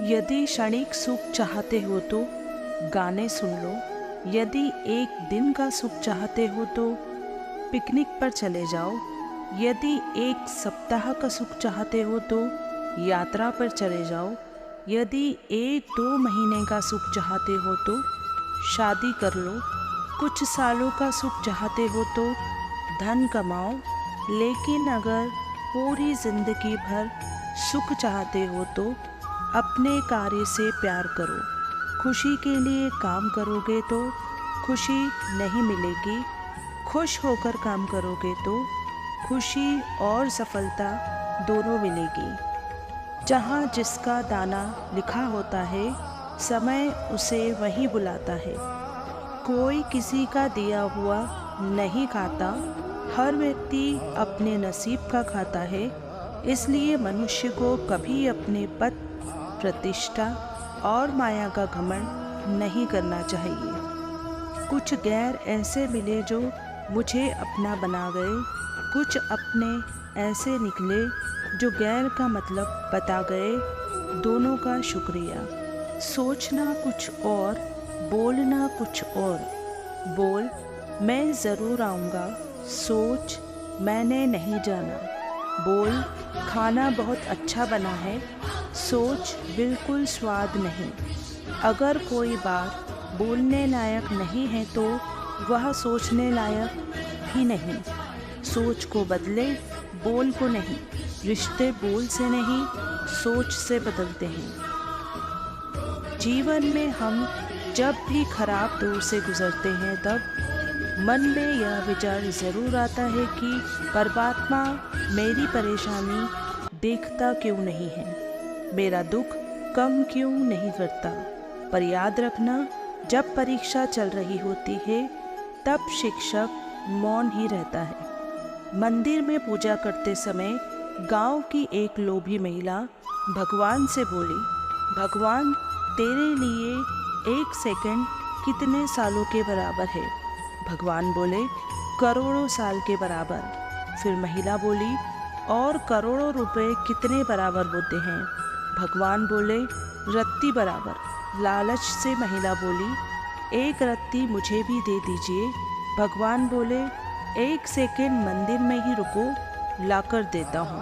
यदि क्षणिक सुख चाहते हो तो गाने सुन लो। यदि एक दिन का सुख चाहते हो तो पिकनिक पर चले जाओ। यदि एक सप्ताह का सुख चाहते हो तो यात्रा पर चले जाओ। यदि 1-2 महीने का सुख चाहते हो तो शादी कर लो। कुछ सालों का सुख चाहते हो तो धन कमाओ। लेकिन अगर पूरी जिंदगी भर सुख चाहते हो तो अपने कार्य से प्यार करो। खुशी के लिए काम करोगे तो खुशी नहीं मिलेगी। खुश होकर काम करोगे तो खुशी और सफलता दोनों मिलेगी। जहाँ जिसका दाना लिखा होता है, समय उसे वहीं बुलाता है। कोई किसी का दिया हुआ नहीं खाता, हर व्यक्ति अपने नसीब का खाता है। इसलिए मनुष्य को कभी अपने पद, प्रतिष्ठा और माया का घमंड नहीं करना चाहिए। कुछ गैर ऐसे मिले जो मुझे अपना बना गए, कुछ अपने ऐसे निकले जो गैर का मतलब बता गए। दोनों का शुक्रिया। सोचना कुछ और, बोलना कुछ और। बोल मैं ज़रूर आऊँगा, सोच मैंने नहीं जाना। बोल खाना बहुत अच्छा बना है, सोच बिल्कुल स्वाद नहीं। अगर कोई बात बोलने लायक नहीं है तो वह सोचने लायक भी नहीं। सोच को बदले, बोल को नहीं। रिश्ते बोल से नहीं, सोच से बदलते हैं। जीवन में हम जब भी खराब दौर से गुजरते हैं तब मन में यह विचार ज़रूर आता है कि परमात्मा मेरी परेशानी देखता क्यों नहीं है, मेरा दुख कम क्यों नहीं करता। पर याद रखना, जब परीक्षा चल रही होती है तब शिक्षक मौन ही रहता है। मंदिर में पूजा करते समय गांव की एक लोभी महिला भगवान से बोली, भगवान तेरे लिए 1 सेकंड कितने सालों के बराबर है? भगवान बोले, करोड़ों साल के बराबर। फिर महिला बोली, और करोड़ों रुपए कितने बराबर होते हैं? भगवान बोले, रत्ती बराबर। लालच से महिला बोली, 1 रत्ती मुझे भी दे दीजिए। भगवान बोले, 1 सेकंड मंदिर में ही रुको, लाकर देता हूँ।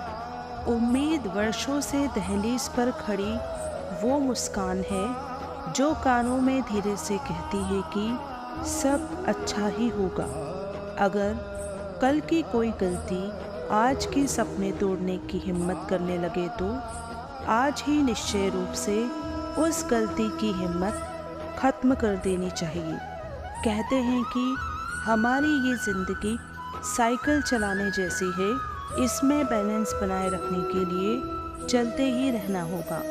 उम्मीद वर्षों से दहलीज पर खड़ी वो मुस्कान है जो कानों में धीरे से कहती है कि सब अच्छा ही होगा। अगर कल की कोई गलती आज के सपने तोड़ने की हिम्मत करने लगे तो आज ही निश्चय रूप से उस गलती की हिम्मत खत्म कर देनी चाहिए। कहते हैं कि हमारी ये ज़िंदगी साइकिल चलाने जैसी है, इसमें बैलेंस बनाए रखने के लिए चलते ही रहना होगा।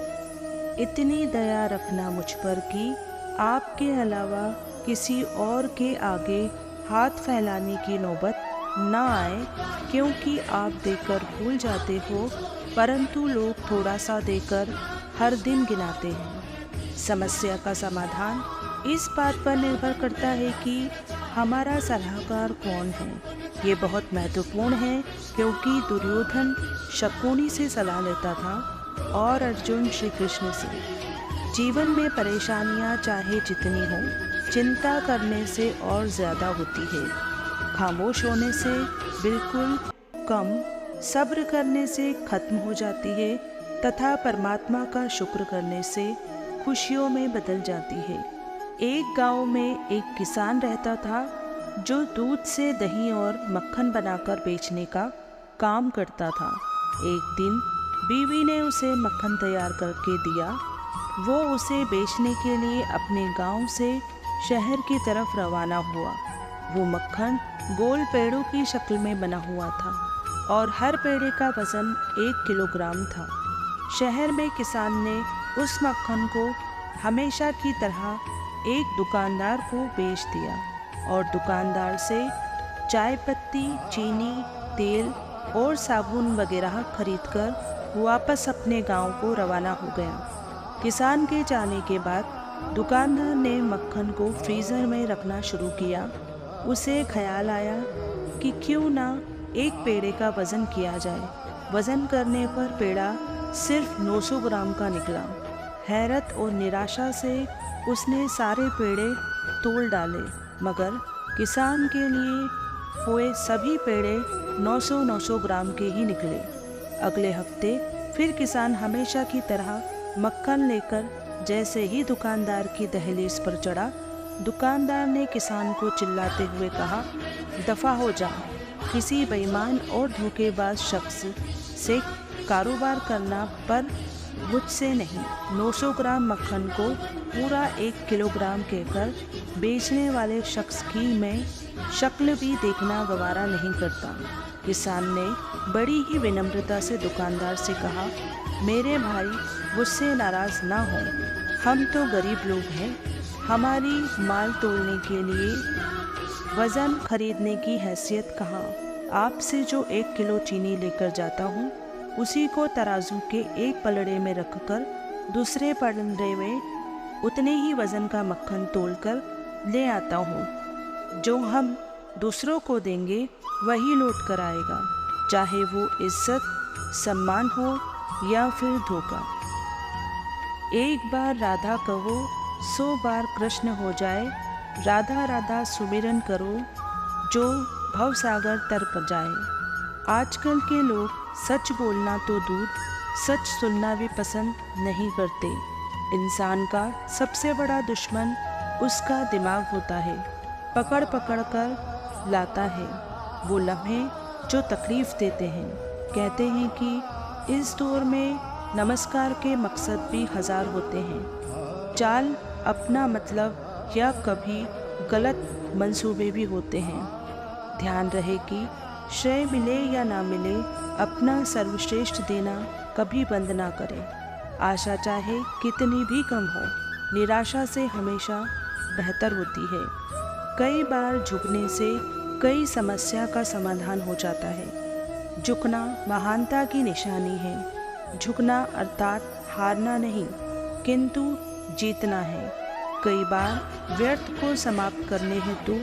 इतनी दया रखना मुझ पर कि आपके अलावा किसी और के आगे हाथ फैलाने की नौबत ना आए, क्योंकि आप देकर भूल जाते हो परंतु लोग थोड़ा सा देकर हर दिन गिनाते हैं। समस्या का समाधान इस बात पर निर्भर करता है कि हमारा सलाहकार कौन है। ये बहुत महत्वपूर्ण है क्योंकि दुर्योधन शकुनी से सलाह लेता था और अर्जुन श्री कृष्ण से। जीवन में परेशानियां चाहे जितनी हो, चिंता करने से और ज़्यादा होती है। खामोश होने से बिल्कुल कम, सब्र करने से खत्म हो जाती है तथा परमात्मा का शुक्र करने से खुशियों में बदल जाती है। एक गांव में एक किसान रहता था जो दूध से दही और मक्खन बनाकर बेचने का काम करता था। एक दिन बीवी ने उसे मक्खन तैयार करके दिया। वो उसे बेचने के लिए अपने गांव से शहर की तरफ रवाना हुआ। वो मक्खन गोल पेड़ों की शक्ल में बना हुआ था और हर पेड़े का वजन 1 किलोग्राम था। शहर में किसान ने उस मक्खन को हमेशा की तरह एक दुकानदार को बेच दिया और दुकानदार से चाय पत्ती, चीनी, तेल और साबुन वगैरह खरीदकर वापस अपने गांव को रवाना हो गया। किसान के जाने के बाद दुकानदार ने मक्खन को फ्रीज़र में रखना शुरू किया। उसे ख्याल आया कि क्यों ना एक पेड़े का वज़न किया जाए। वज़न करने पर पेड़ा सिर्फ 900 ग्राम का निकला। हैरत और निराशा से उसने सारे पेड़े तोड़ डाले, मगर किसान के लिए हुए सभी पेड़े 900-900 ग्राम के ही निकले। अगले हफ्ते फिर किसान हमेशा की तरह मक्खन लेकर जैसे ही दुकानदार की दहलीज पर चढ़ा, दुकानदार ने किसान को चिल्लाते हुए कहा, दफा हो जा, किसी बेईमान और धोखेबाज शख्स से कारोबार करना, पर मुझसे नहीं। 900 ग्राम मक्खन को पूरा 1 किलोग्राम कहकर बेचने वाले शख्स की मैं शक्ल भी देखना गवारा नहीं करता। किसान ने बड़ी ही विनम्रता से दुकानदार से कहा, मेरे भाई मुझसे नाराज़ ना हो, हम तो गरीब लोग हैं, हमारी माल तोलने के लिए वज़न खरीदने की हैसियत कहाँ। आपसे जो 1 किलो चीनी लेकर जाता हूँ, उसी को तराजू के एक पलड़े में रखकर दूसरे पलड़े में उतने ही वज़न का मक्खन तोलकर ले आता हूँ। जो हम दूसरों को देंगे वही लौट कर आएगा, चाहे वो इज्जत सम्मान हो या फिर धोखा। एक बार राधा कहो, 100 बार कृष्ण हो जाए, राधा राधा सुमिरन करो, जो भवसागर तर पर जाए। आजकल के लोग सच बोलना तो दूर, सच सुनना भी पसंद नहीं करते। इंसान का सबसे बड़ा दुश्मन उसका दिमाग होता है, पकड़ पकड़ कर लाता है वो लम्हे जो तकलीफ़ देते हैं। कहते हैं कि इस दौर में नमस्कार के मकसद भी 1000 होते हैं, चाल अपना मतलब या कभी गलत मंसूबे भी होते हैं। ध्यान रहे कि श्रेय मिले या ना मिले, अपना सर्वश्रेष्ठ देना कभी बंद ना करें। आशा चाहे कितनी भी कम हो, निराशा से हमेशा बेहतर होती है। कई बार झुकने से कई समस्या का समाधान हो जाता है। झुकना महानता की निशानी है। झुकना अर्थात हारना नहीं, किंतु जीतना है। कई बार व्यर्थ को समाप्त करने हेतु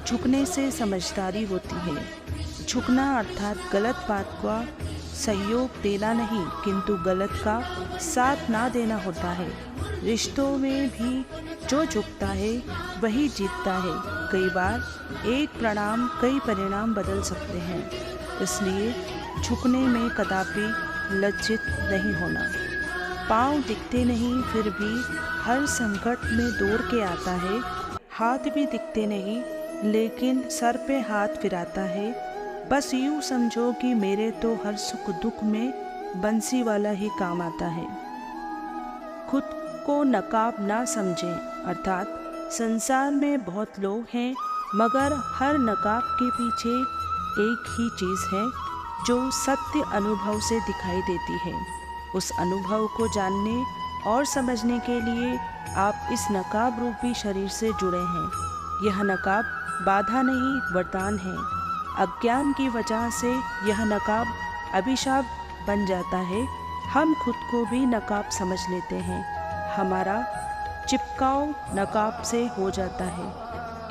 झुकने से समझदारी होती है। झुकना अर्थात गलत बात का सहयोग देना नहीं, किंतु गलत का साथ ना देना होता है। रिश्तों में भी जो झुकता है वही जीतता है। कई बार एक प्रणाम कई परिणाम बदल सकते हैं, इसलिए झुकने में कदापि लज्जित नहीं होना। पाँव दिखते नहीं फिर भी हर संकट में दौड़ के आता है। हाथ भी दिखते नहीं लेकिन सर पे हाथ फिराता है। बस यूँ समझो कि मेरे तो हर सुख दुख में बंसी वाला ही काम आता है। खुद को नकाब ना समझें, अर्थात संसार में बहुत लोग हैं, मगर हर नकाब के पीछे एक ही चीज़ है जो सत्य अनुभव से दिखाई देती है। उस अनुभव को जानने और समझने के लिए आप इस नकाब रूपी शरीर से जुड़े हैं। यह नकाब बाधा नहीं, वरदान है। अज्ञान की वजह से यह नकाब अभिशाप बन जाता है। हम खुद को भी नकाब समझ लेते हैं। हमारा चिपकाव नकाब से हो जाता है।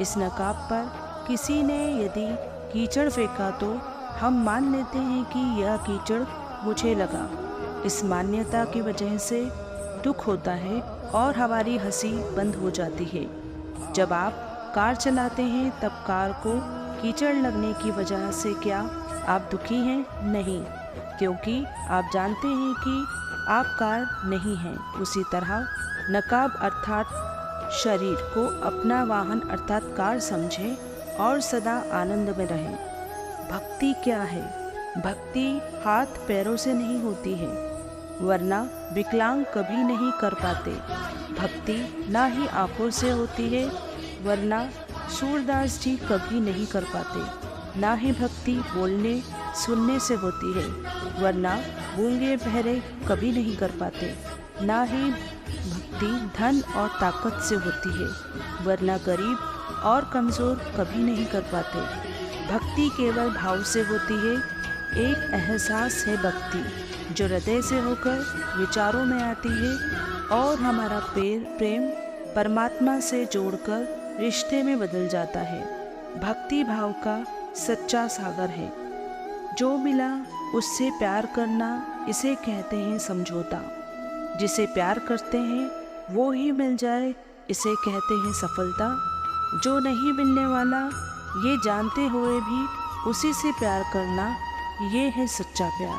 इस नकाब पर किसी ने यदि कीचड़ फेंका तो हम मान लेते हैं कि यह कीचड़ मुझे लगा। इस मान्यता की वजह से दुख होता है और हमारी हंसी बंद हो जाती है। जब आप कार चलाते हैं तब कार को कीचड़ लगने की वजह से क्या आप दुखी हैं? नहीं, क्योंकि आप जानते हैं कि आप कार नहीं हैं। उसी तरह नकाब अर्थात शरीर को अपना वाहन अर्थात कार समझें और सदा आनंद में रहें। भक्ति क्या है? भक्ति हाथ पैरों से नहीं होती है, वरना विकलांग कभी नहीं कर पाते। भक्ति ना ही आँखों से होती है, वरना सूरदास जी कभी नहीं कर पाते। ना ही भक्ति बोलने सुनने से होती है, वरना गूंगे बहरे कभी नहीं कर पाते। ना ही भक्ति धन और ताकत से होती है, वरना गरीब और कमज़ोर कभी नहीं कर पाते। भक्ति केवल भाव से होती है। एक एहसास है भक्ति जो हृदय से होकर विचारों में आती है और हमारा प्रेम परमात्मा से जोड़कर रिश्ते में बदल जाता है। भक्ति भाव का सच्चा सागर है। जो मिला उससे प्यार करना, इसे कहते हैं समझौता। जिसे प्यार करते हैं वो ही मिल जाए, इसे कहते हैं सफलता। जो नहीं मिलने वाला ये जानते हुए भी उसी से प्यार करना, ये है सच्चा प्यार।